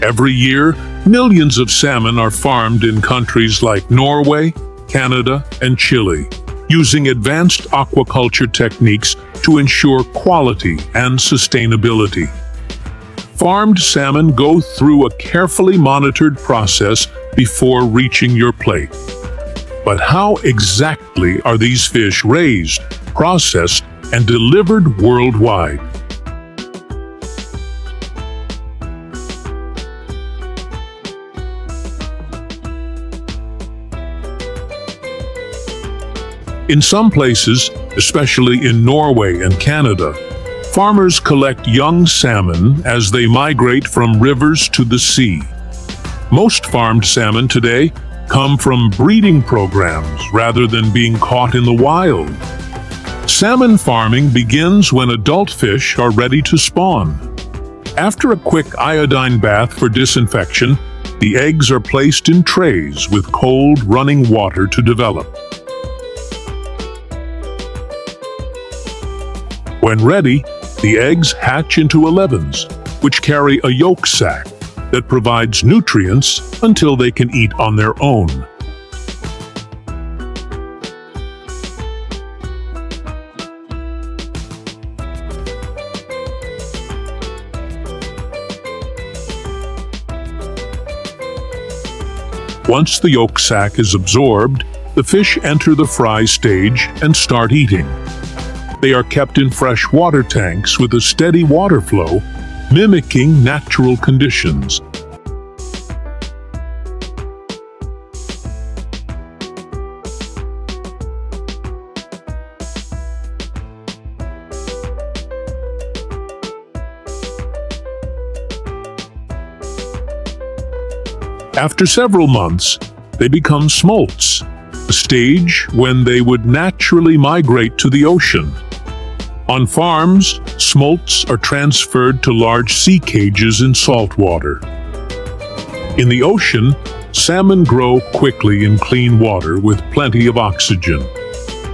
Every year, millions of salmon are farmed in countries like Norway, Canada, and Chile, using advanced aquaculture techniques to ensure quality and sustainability. Farmed salmon go through a carefully monitored process before reaching your plate. But how exactly are these fish raised, processed, and delivered worldwide? In some places, especially in Norway and Canada, farmers collect young salmon as they migrate from rivers to the sea. Most farmed salmon today come from breeding programs rather than being caught in the wild. Salmon farming begins when adult fish are ready to spawn. After a quick iodine bath for disinfection, the eggs are placed in trays with cold, running water to develop. When ready, the eggs hatch into 11s, which carry a yolk sac that provides nutrients until they can eat on their own. Once the yolk sac is absorbed, the fish enter the fry stage and start eating. They are kept in fresh water tanks with a steady water flow, mimicking natural conditions. After several months, they become smolts, a stage when they would naturally migrate to the ocean. On farms, smolts are transferred to large sea cages in salt water. In the ocean, salmon grow quickly in clean water with plenty of oxygen.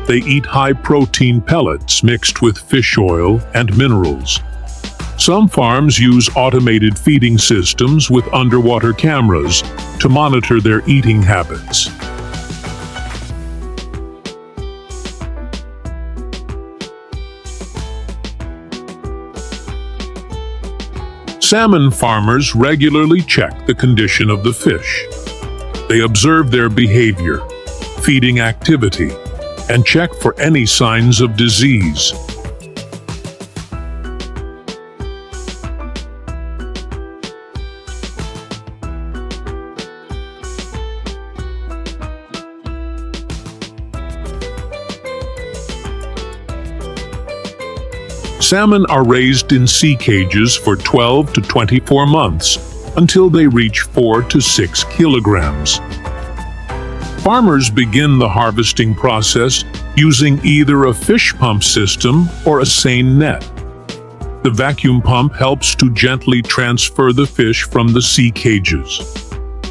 They eat high-protein pellets mixed with fish oil and minerals. Some farms use automated feeding systems with underwater cameras to monitor their eating habits. Salmon farmers regularly check the condition of the fish. They observe their behavior, feeding activity, and check for any signs of disease. Salmon are raised in sea cages for 12 to 24 months until they reach 4 to 6 kilograms. Farmers begin the harvesting process using either a fish pump system or a seine net. The vacuum pump helps to gently transfer the fish from the sea cages.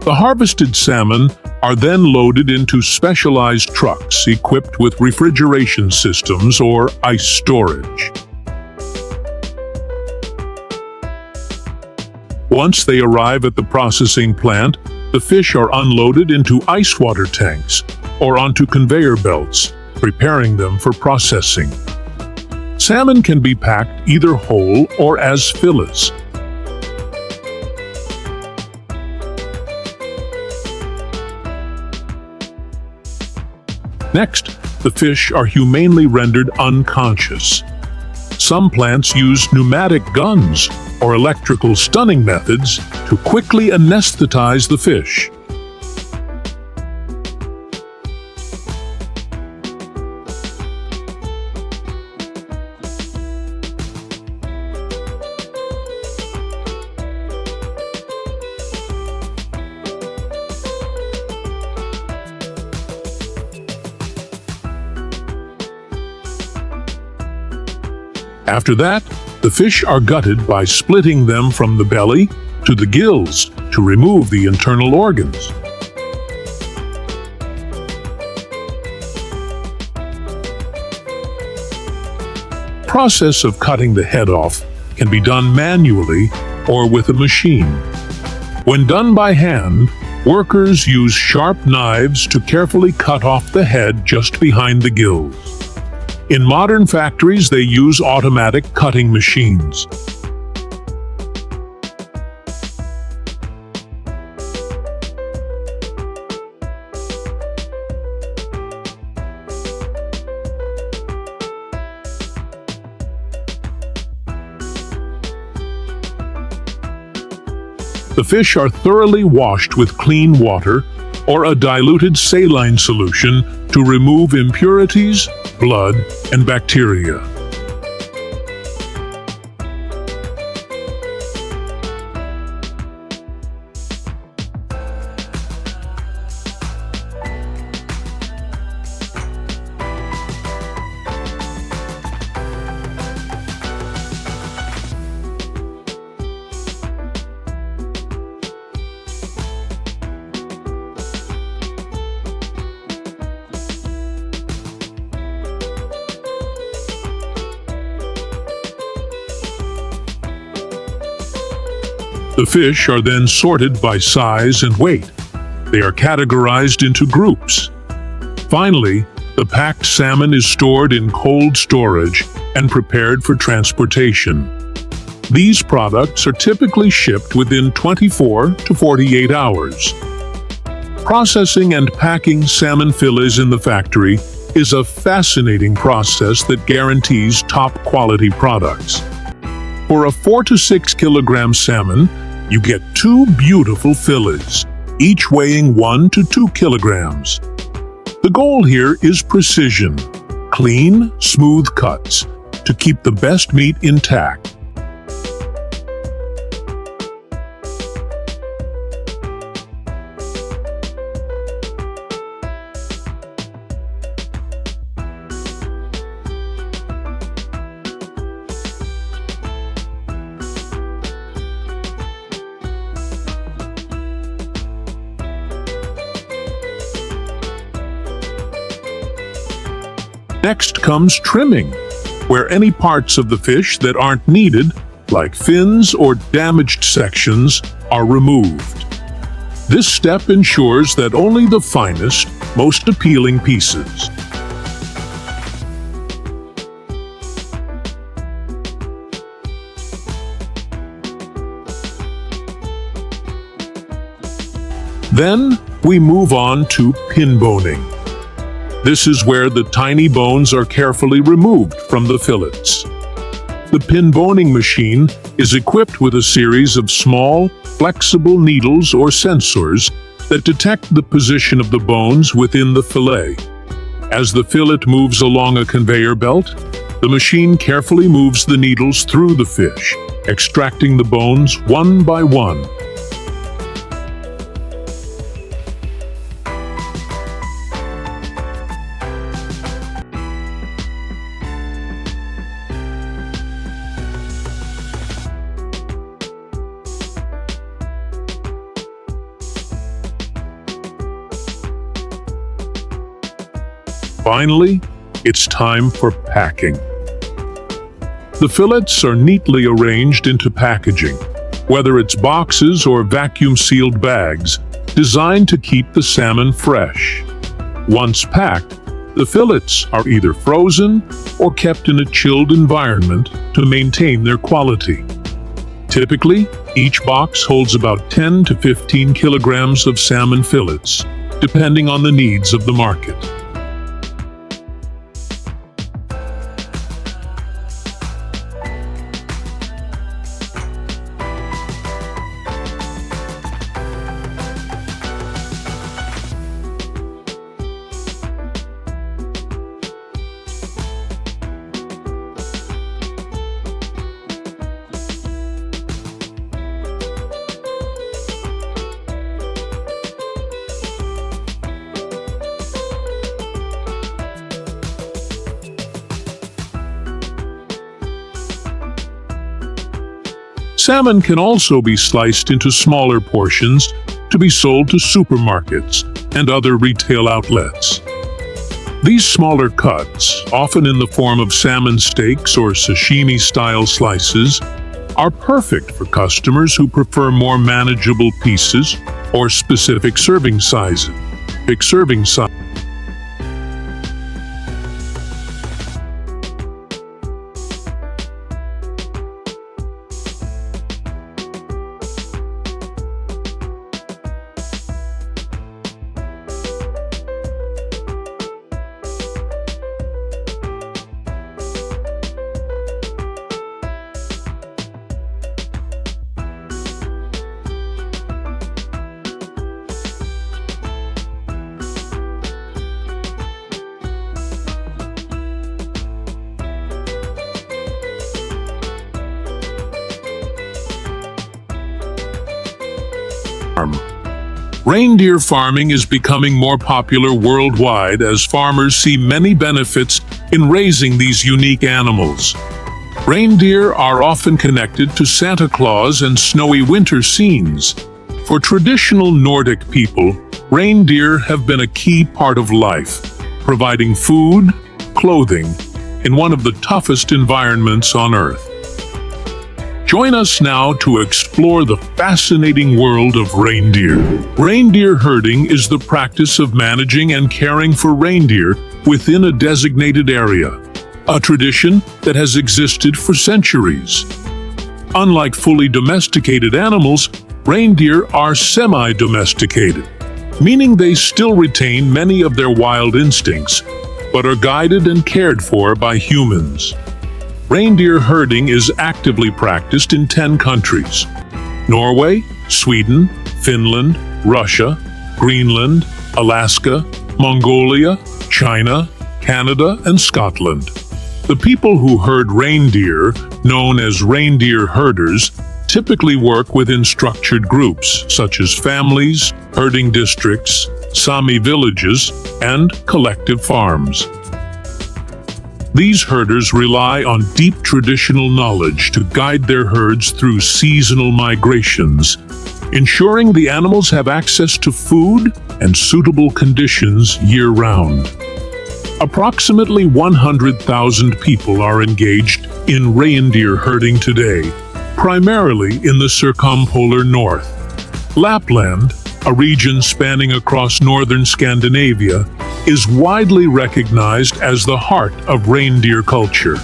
The harvested salmon are then loaded into specialized trucks equipped with refrigeration systems or ice storage. Once they arrive at the processing plant, the fish are unloaded into ice water tanks or onto conveyor belts, preparing them for processing. Salmon can be packed either whole or as fillets. Next, the fish are humanely rendered unconscious. Some plants use pneumatic guns or electrical stunning methods to quickly anesthetize the fish. After that, the fish are gutted by splitting them from the belly to the gills to remove the internal organs. The process of cutting the head off can be done manually or with a machine. When done by hand, workers use sharp knives to carefully cut off the head just behind the gills. In modern factories, they use automatic cutting machines. The fish are thoroughly washed with clean water or a diluted saline solution to remove impurities, blood, and bacteria. The fish are then sorted by size and weight. They are categorized into groups. Finally, the packed salmon is stored in cold storage and prepared for transportation. These products are typically shipped within 24 to 48 hours. Processing and packing salmon fillets in the factory is a fascinating process that guarantees top-quality products. For a 4 to 6 kilogram salmon, you get 2 beautiful fillets, each weighing 1 to 2 kilograms. The goal here is precision, clean, smooth cuts to keep the best meat intact. Next comes trimming, where any parts of the fish that aren't needed, like fins or damaged sections, are removed. This step ensures that only the finest, most appealing pieces. Then we move on to pin boning. This is where the tiny bones are carefully removed from the fillets. The pin boning machine is equipped with a series of small, flexible needles or sensors that detect the position of the bones within the fillet. As the fillet moves along a conveyor belt, the machine carefully moves the needles through the fish, extracting the bones one by one. Finally, it's time for packing. The fillets are neatly arranged into packaging, whether it's boxes or vacuum-sealed bags, designed to keep the salmon fresh. Once packed, the fillets are either frozen or kept in a chilled environment to maintain their quality. Typically, each box holds about 10 to 15 kilograms of salmon fillets, depending on the needs of the market. Salmon can also be sliced into smaller portions to be sold to supermarkets and other retail outlets. These smaller cuts, often in the form of salmon steaks or sashimi-style slices, are perfect for customers who prefer more manageable pieces or specific serving sizes. Reindeer farming is becoming more popular worldwide as farmers see many benefits in raising these unique animals. Reindeer are often connected to Santa Claus and snowy winter scenes. For traditional Nordic people, reindeer have been a key part of life, providing food, clothing, in one of the toughest environments on Earth. Join us now to explore the fascinating world of reindeer. Reindeer herding is the practice of managing and caring for reindeer within a designated area, a tradition that has existed for centuries. Unlike fully domesticated animals, reindeer are semi-domesticated, meaning they still retain many of their wild instincts, but are guided and cared for by humans. Reindeer herding is actively practiced in 10 countries: Norway, Sweden, Finland, Russia, Greenland, Alaska, Mongolia, China, Canada, and Scotland. The people who herd reindeer, known as reindeer herders, typically work within structured groups such as families, herding districts, Sami villages, and collective farms. These herders rely on deep traditional knowledge to guide their herds through seasonal migrations, ensuring the animals have access to food and suitable conditions year-round. Approximately 100,000 people are engaged in reindeer herding today, primarily in the circumpolar north. Lapland, a region spanning across northern Scandinavia, is widely recognized as the heart of reindeer culture.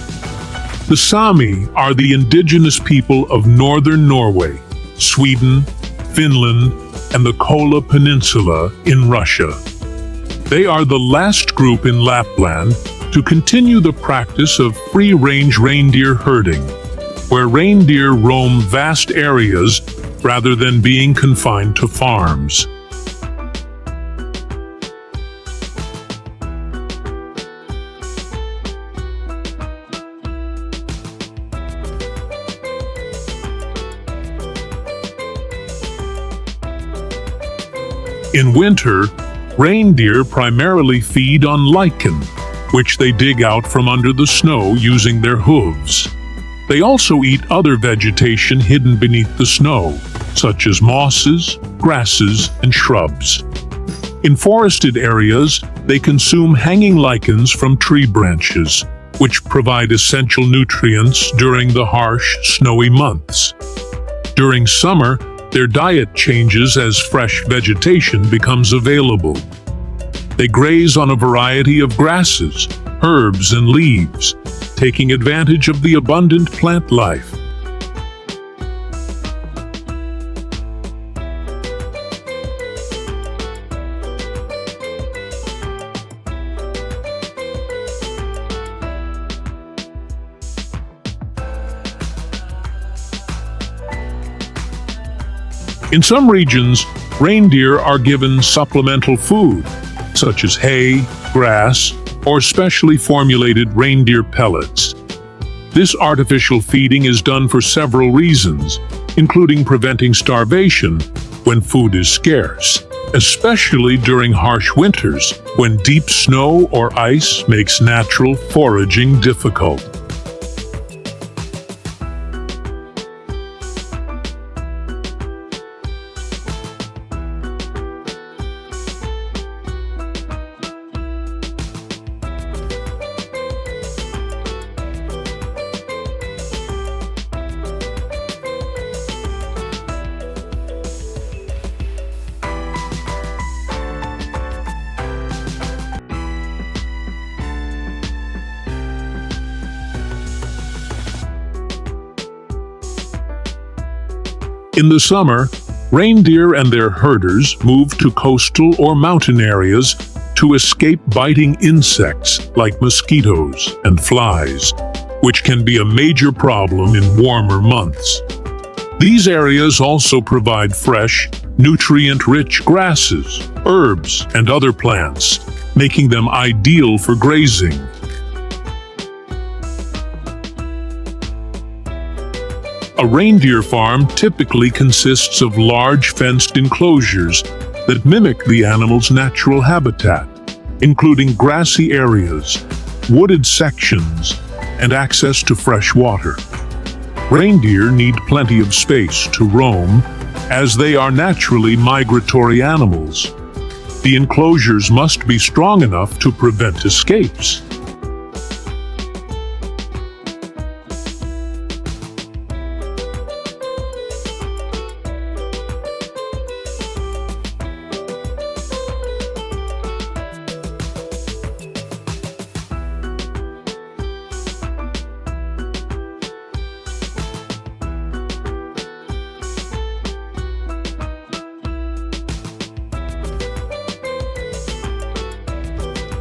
The Sami are the indigenous people of northern Norway, Sweden, Finland, and the Kola Peninsula in Russia. They are the last group in Lapland to continue the practice of free-range reindeer herding, where reindeer roam vast areas rather than being confined to farms. In winter, reindeer primarily feed on lichen, which they dig out from under the snow using their hooves. They also eat other vegetation hidden beneath the snow, such as mosses, grasses, and shrubs. In forested areas, they consume hanging lichens from tree branches, which provide essential nutrients during the harsh, snowy months. During summer, their diet changes as fresh vegetation becomes available. They graze on a variety of grasses, herbs, and leaves, taking advantage of the abundant plant life. In some regions, reindeer are given supplemental food, such as hay, grass, or specially formulated reindeer pellets. This artificial feeding is done for several reasons, including preventing starvation when food is scarce, especially during harsh winters when deep snow or ice makes natural foraging difficult. In the summer, reindeer and their herders move to coastal or mountain areas to escape biting insects like mosquitoes and flies, which can be a major problem in warmer months. These areas also provide fresh, nutrient-rich grasses, herbs, and other plants, making them ideal for grazing. A reindeer farm typically consists of large fenced enclosures that mimic the animal's natural habitat, including grassy areas, wooded sections, and access to fresh water. Reindeer need plenty of space to roam, as they are naturally migratory animals. The enclosures must be strong enough to prevent escapes.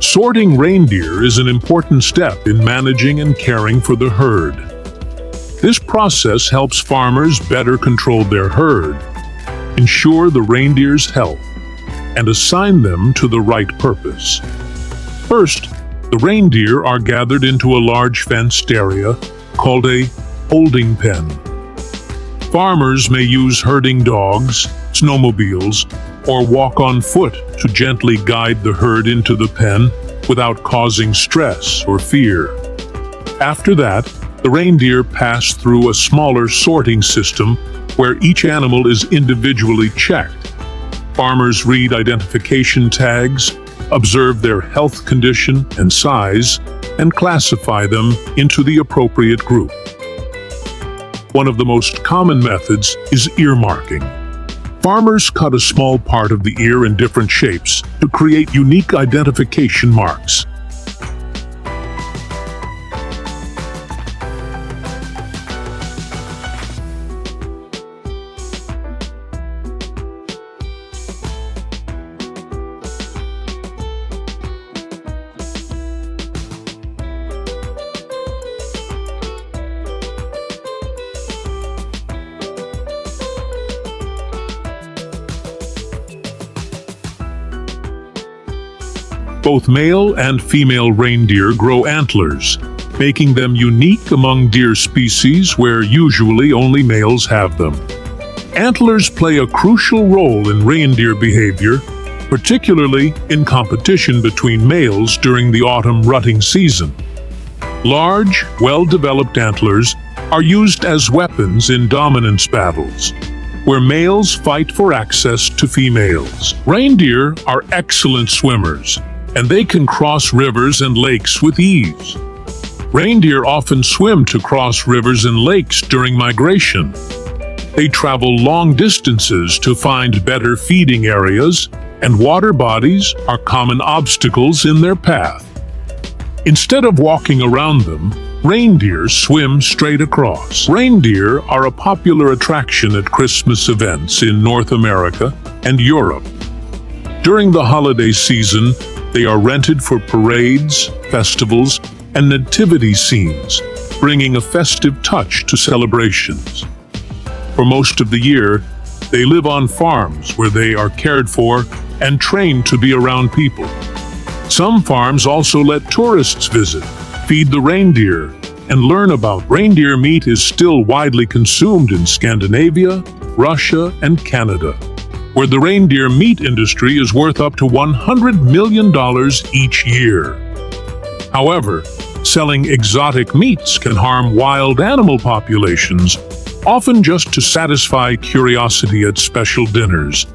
Sorting reindeer is an important step in managing and caring for the herd. This process helps farmers better control their herd, ensure the reindeer's health, and assign them to the right purpose. First, the reindeer are gathered into a large fenced area called a holding pen. Farmers may use herding dogs, snowmobiles, or walk on foot to gently guide the herd into the pen without causing stress or fear. After that, the reindeer pass through a smaller sorting system where each animal is individually checked. Farmers read identification tags, observe their health condition and size, and classify them into the appropriate group. One of the most common methods is earmarking. Farmers cut a small part of the ear in different shapes to create unique identification marks. Both male and female reindeer grow antlers, making them unique among deer species where usually only males have them. Antlers play a crucial role in reindeer behavior, particularly in competition between males during the autumn rutting season. Large, well-developed antlers are used as weapons in dominance battles, where males fight for access to females. Reindeer are excellent swimmers, and they can cross rivers and lakes with ease. Reindeer often swim to cross rivers and lakes during migration. They travel long distances to find better feeding areas, and water bodies are common obstacles in their path. Instead of walking around them, reindeer swim straight across. Reindeer are a popular attraction at Christmas events in North America and Europe. During the holiday season, they are rented for parades, festivals, and nativity scenes, bringing a festive touch to celebrations. For most of the year, they live on farms where they are cared for and trained to be around people. Some farms also let tourists visit, feed the reindeer, and learn about reindeer meat is still widely consumed in Scandinavia, Russia, and Canada, where the reindeer meat industry is worth up to $100 million each year. However, selling exotic meats can harm wild animal populations, often just to satisfy curiosity at special dinners.